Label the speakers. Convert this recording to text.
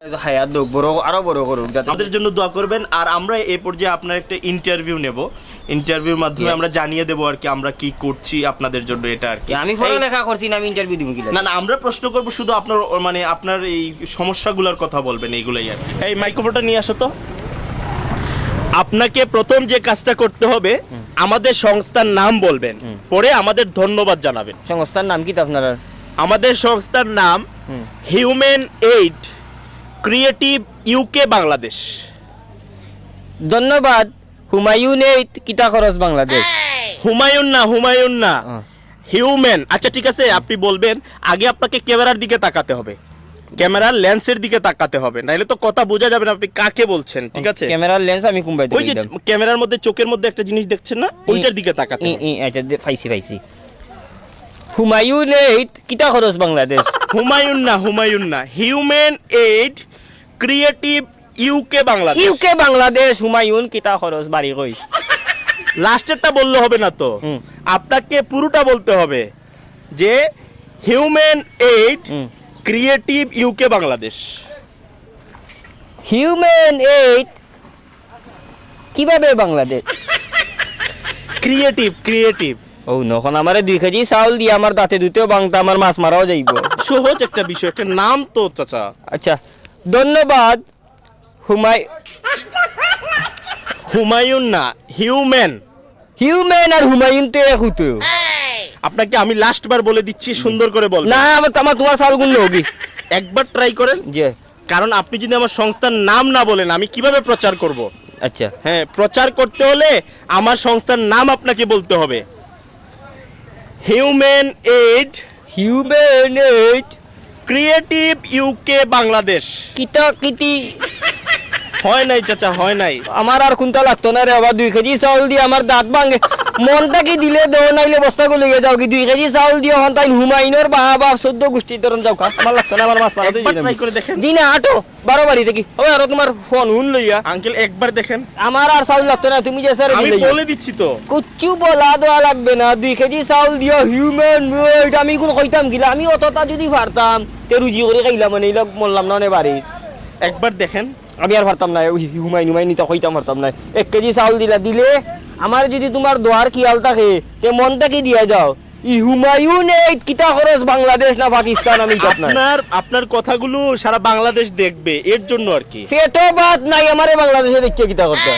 Speaker 1: হায়াত হোক, বড় আরো বড় করুক, যাতে
Speaker 2: আমাদের জন্য দোয়া করবেন। আর আমরা এই পর্যায়ে আপনার একটা ইন্টারভিউ নেব, ইন্টারভিউর মাধ্যমে আমরা জানিয়ে দেবো আর কি আমরা কি করছি আপনাদের জন্য, এটা আর কি।
Speaker 1: আমি পড়ালেখা করছি না, আমি ইন্টারভিউ দিব কি
Speaker 2: না না, আমরা প্রশ্ন করব শুধু আপনার মানে আপনার এই সমস্যাগুলোর কথা বলবেন, এইগুলাই আর কি। এই মাইক্রোফোনটা নিয়ে আসো তো। আপনাকে প্রথম যে কাজটা করতে হবে, আমাদের সংস্থার নাম বলবেন, পরে আমাদের ধন্যবাদ জানাবেন।
Speaker 1: সংস্থার নাম কি তো আপনার?
Speaker 2: আমাদের সংস্থার নাম human aid creative UK Bangladesh.
Speaker 1: ধন্যবাদ হুমায়ুন এইট কিতা খরচ বাংলাদেশ।
Speaker 2: হুমায়ুন না হিউম্যান। আচ্ছা ঠিক আছে, আপনি বলবেন, আগে আপনাকে ক্যামেরার দিকে তাকাতে হবে, ক্যামেরার লেন্সের দিকে তাকাতে হবে, নাহলে তো কথা বোঝা যাবে না আপনি কাকে বলছেন। ঠিক আছে,
Speaker 1: ক্যামেরার লেন্স আমি কুম্বাই
Speaker 2: ওই যে ক্যামেরার মধ্যে চোখের মধ্যে একটা জিনিস দেখছেন না, ওইটার দিকে তাকাতে হবে।
Speaker 1: এটা পাইছি। হুমায়ুন এইট কিতা খরচ বাংলাদেশ।
Speaker 2: হুমায়ুন না human aid creative UK Bangladesh.
Speaker 1: UK Bangladesh Humayun কিতা খরচ বাড়ি কই।
Speaker 2: লাস্টেরটা বললে হবে না তো, আপনাকে পুরোটা বলতে হবে যে human aid creative UK Bangladesh.
Speaker 1: Human eight কিভাবে বাংলাদেশ।
Speaker 2: ক্রিয়েটিভ
Speaker 1: ও নখন আমারে 2 কেজি চাউল দিয়ে আমার দাঁতে দুতেও বাংতা, আমার মাছ মারাও যাইব।
Speaker 2: সহজ একটা বিষয়, একটা নাম তো চাচা।
Speaker 1: আচ্ছা ধন্যবাদ
Speaker 2: হুমায়ুন না হিউম্যান।
Speaker 1: হিউম্যান আর হুমায়ুন তো এক হতো।
Speaker 2: আপনাকে আমি লাস্ট বার বলে দিচ্ছি, সুন্দর করে বলবেন।
Speaker 1: না আমার তোমার চাউল গুণ হোগি
Speaker 2: একবার ট্রাই করেন,
Speaker 1: যে
Speaker 2: কারণ আপনি যদি আমার সংস্থার নাম না বলেন আমি কিভাবে প্রচার করব।
Speaker 1: আচ্ছা
Speaker 2: হ্যাঁ, প্রচার করতে হলে আমার সংস্থার নাম আপনাকে বলতে হবে। Human aid creative UK Bangladesh.
Speaker 1: কিতা কিতি
Speaker 2: হয় নাই চাচা, হয় নাই।
Speaker 1: আমার আর কোনটা লাগতো না রে বাবা। 2 কেজি চাউল দিয়ে আমার দাঁত ভাঙে, মনটা কি দিলে দেও, নাইলে বস্তা গুলো যাও কি। 2 কেজি চাউল দিয়ে হন তাই হুমায়ুনের বাবা 14 গোষ্ঠীর ধরন যাও কা। আমার লাগতো না, আমার মাছ মারাতে
Speaker 2: একবার ট্রাই করে দেখেন।
Speaker 1: জি না আটো 12 বাড়ি দেখি ওই আর তোমার ফোন হুন লইয়া।
Speaker 2: আঙ্কেল একবার দেখেন।
Speaker 1: আমার আর চাউল লাগতো না, তুমি যে স্যার
Speaker 2: আমি বলে দিচ্ছি তো,
Speaker 1: কুচ্ছু বলা দেওয়া লাগবে না। 2 কেজি চাউল দিও হিউম্যান ওয়েট। আমি কোন কইতাম গিলা, আমি অতটা যদি পারতাম তে রুজি করে খাইলাম, মানে এইলাক মরলাম না অনেক বাড়ি।
Speaker 2: একবার দেখেন।
Speaker 1: আমি আর পারতাম না, হুমায়ুন তো কইতাম পারতাম না। 1 কেজি চাউল দিলে আমার যদি তোমার দোয়ার খেয়াল থাকে তে মনটা কি দিয়া যাও। হুমায়ুন এইট কিতা খরচ বাংলাদেশ না পাকিস্তান, আমি
Speaker 2: আপনার কথাগুলো সারা বাংলাদেশ দেখবে, এর জন্য আর কি।
Speaker 1: পেটো বাত নাই আমারে বাংলাদেশে দেখছে কিতা করতে।